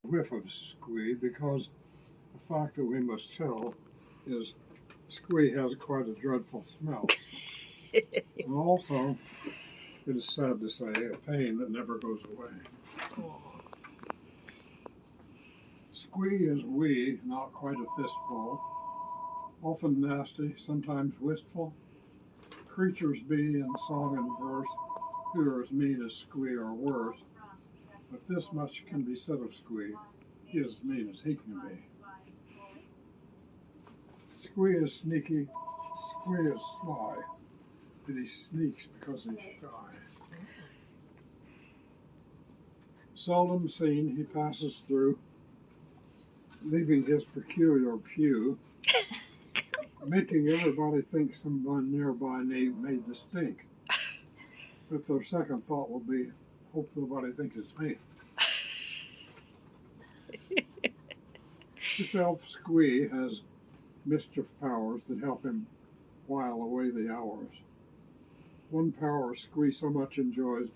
whiff of Squee because the fact that we must tell is Squee has quite a dreadful smell. And also, it is sad to say, a pain that never goes away. Squee is wee, not quite a fistful, often nasty, sometimes wistful. Creatures be in song and verse who are as mean as Squee or worse, but this much can be said of Squee, he is as mean as he can be. Squee is sneaky, Squee is sly, but he sneaks because he's shy. Seldom seen, he passes through, leaving his peculiar pew, making everybody think someone nearby made the stink. But their second thought will be, hope nobody thinks it's me. This elf Squee has mischief powers that help him while away the hours. One power Squee so much enjoys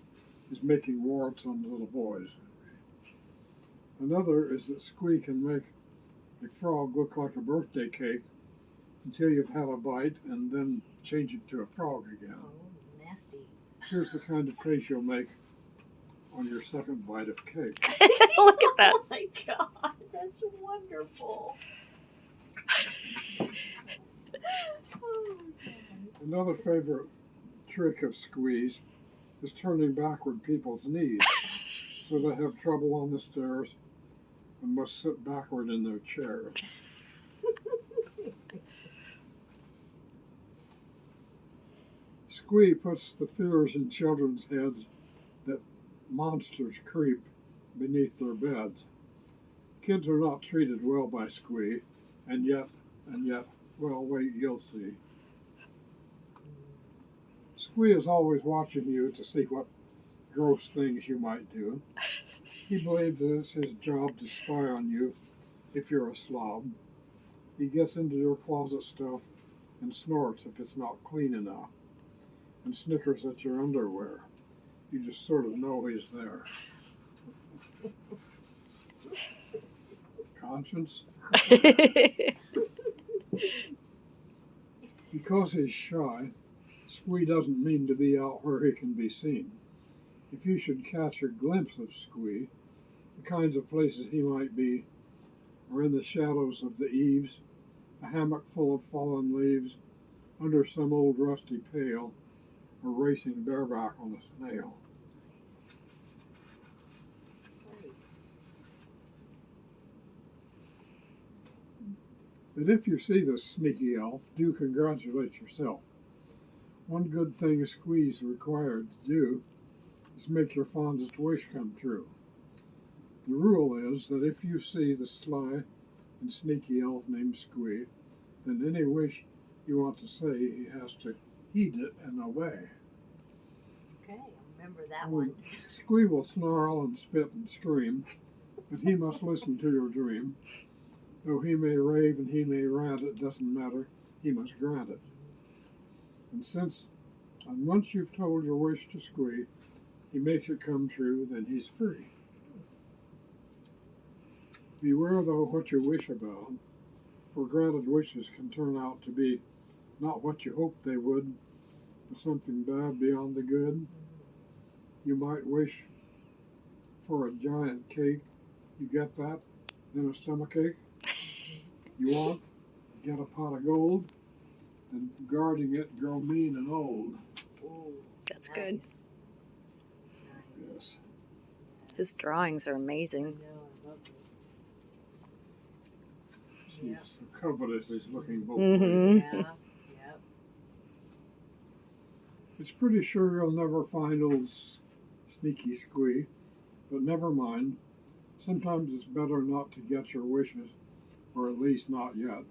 is making warts on little boys. Another is that Squee can make a frog look like a birthday cake until you've had a bite and then change it to a frog again. Oh, nasty. Here's the kind of face you'll make on your second bite of cake. Look at that. Oh my God, that's wonderful. Oh, Another favorite trick of Squee's is turning backward people's knees so they have trouble on the stairs and must sit backward in their chairs. Squee puts the fears in children's heads that monsters creep beneath their beds. Kids are not treated well by Squee, and yet, well, wait, you'll see. Squee is always watching you to see what gross things you might do. He believes that it's his job to spy on you if you're a slob. He gets into your closet stuff and snorts if it's not clean enough, and snickers at your underwear. You just sort of know he's there. Conscience? Because he's shy, Squee doesn't mean to be out where he can be seen. If you should catch a glimpse of Squee, the kinds of places he might be are in the shadows of the eaves, a hammock full of fallen leaves, under some old rusty pail, or racing bareback on a snail. But if you see this sneaky elf, do congratulate yourself. One good thing a Squee's required to do is make your fondest wish come true. The rule is that if you see the sly and sneaky elf named Squee, then any wish you want to say, he has to heed it and obey. okay, I'll remember that one. Squee will snarl and spit and scream, but he must listen to your dream. Though he may rave and he may rant, it doesn't matter, he must grant it. And once you've told your wish to Squee, he makes it come true, then he's free. Beware though what you wish about, for granted wishes can turn out to be not what you hoped they would, but something bad beyond the good. You might wish for a giant cake, you get that, then a stomachache. You want, get a pot of gold, and guarding it grow mean and old. Ooh, That's nice. good. Nice. Yes. His drawings are I amazing. know, I love it. She's Yep. so covetous, he's looking both Mhm. ways. Yeah, yep. It's pretty sure you'll never find old sneaky Squee, but never mind. Sometimes it's better not to get your wishes, or at least not yet.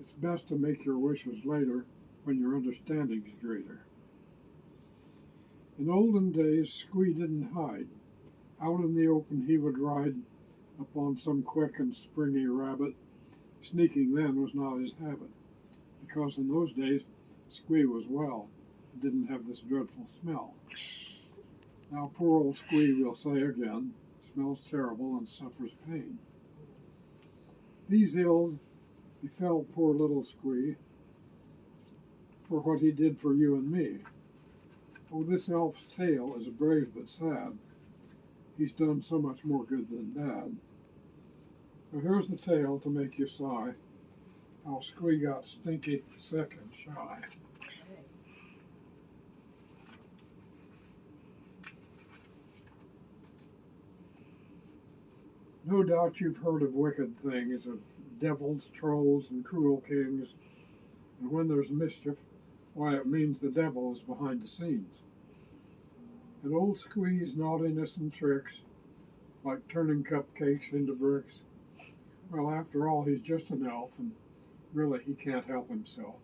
It's best to make your wishes later when your understanding is greater. In olden days, Squee didn't hide. Out in the open he would ride upon some quick and springy rabbit. Sneaking then was not his habit, because in those days Squee was well and didn't have this dreadful smell. Now poor old Squee will say again, smells terrible and suffers pain. These ills befell poor little Squee for what he did for you and me. Oh, this elf's tale is brave but sad. He's done so much more good than bad. Now here's the tale to make you sigh, how Squee got stinky, sick, and shy. Okay. No doubt you've heard of wicked things, of devils, trolls, and cruel kings, and when there's mischief, why, it means the devil is behind the scenes. And old Squee's naughtiness and tricks, like turning cupcakes into bricks, well, after all, he's just an elf, and really he can't help himself.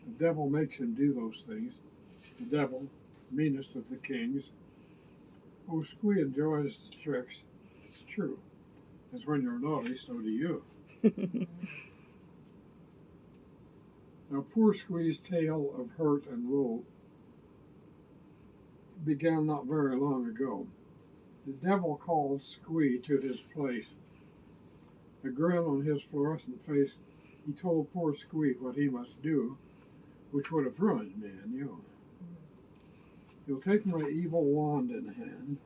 The devil makes him do those things. The devil, meanest of the kings. Oh, Squee enjoys the tricks. It's true. As when you're naughty, so do you. Now, poor Squee's tale of hurt and woe began not very long ago. The devil called Squee to his place. A grin on his fluorescent face, he told poor Squee what he must do, which would have ruined me and you. You'll take my evil wand in hand.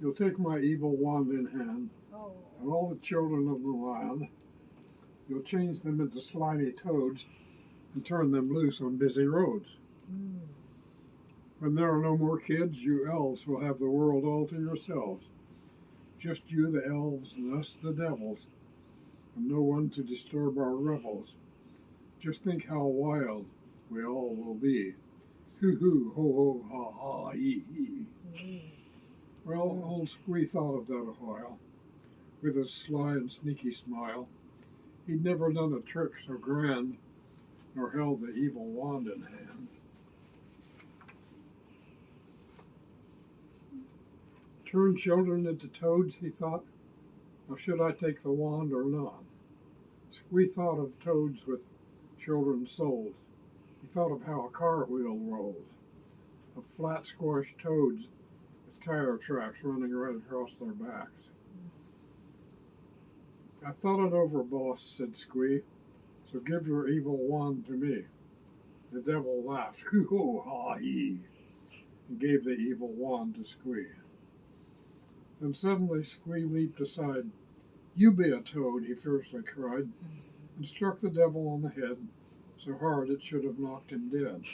You'll take my evil wand in hand, and all the children of the land, you'll change them into slimy toads and turn them loose on busy roads. When there are no more kids, you elves will have the world all to yourselves. Just you, the elves, and us, the devils, and no one to disturb our revels. Just think how wild we all will be. Hoo-hoo, ho-ho, ha-ha, hee-hee. Well, old Squee thought of that a while, with his sly and sneaky smile. He'd never done a trick so grand, nor held the evil wand in hand. Turn children into toads, he thought. Now should I take the wand or not? Squee thought of toads with children's souls. He thought of how a car wheel rolls, of flat squashed toads with tire tracks running right across their backs. I've thought it over, boss, said Squee, so give your evil wand to me. The devil laughed, hoo-ho-ha-hee, and gave the evil wand to Squee. Then suddenly Squee leaped aside. You be a toad, he fiercely cried, and struck the devil on the head so hard it should have knocked him dead.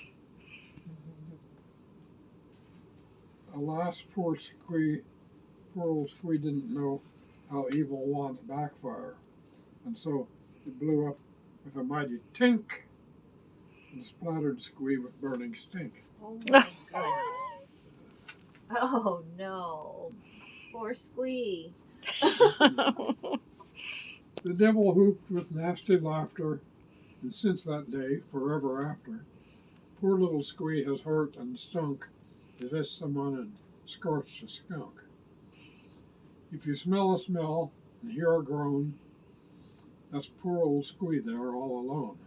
Alas, poor old Squee didn't know how evil wands backfire, and so it blew up with a mighty tink and splattered Squee with burning stink. Oh my goodness. Oh no. Poor Squee. The devil whooped with nasty laughter, and since that day, forever after, poor little Squee has hurt and stunk as if someone had scorched a skunk. If you smell a smell and hear a groan, that's poor old Squee there all alone.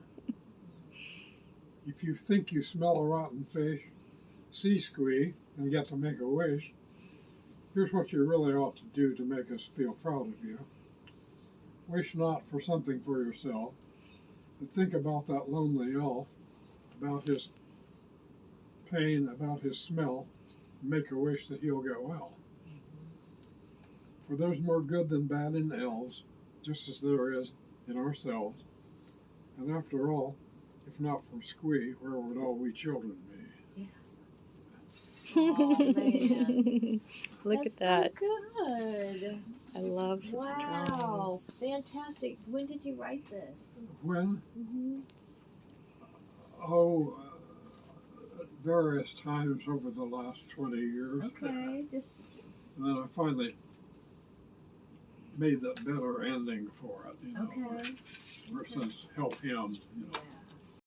If you think you smell a rotten fish, see Squee and get to make a wish. Here's what you really ought to do to make us feel proud of you. Wish not for something for yourself, but think about that lonely elf, about his pain, about his smell, and make a wish that he'll get well. For there's more good than bad in elves, just as there is in ourselves. And after all, if not for Squee, where would all we children be? Oh, man. Look That's at that. So good. I love his Wow. drawings. Fantastic. When did you write this? When? Mm-hmm. At various times over the last 20 years. Okay. Just. And then I finally made that better ending for it, Okay. versus help him, Yeah.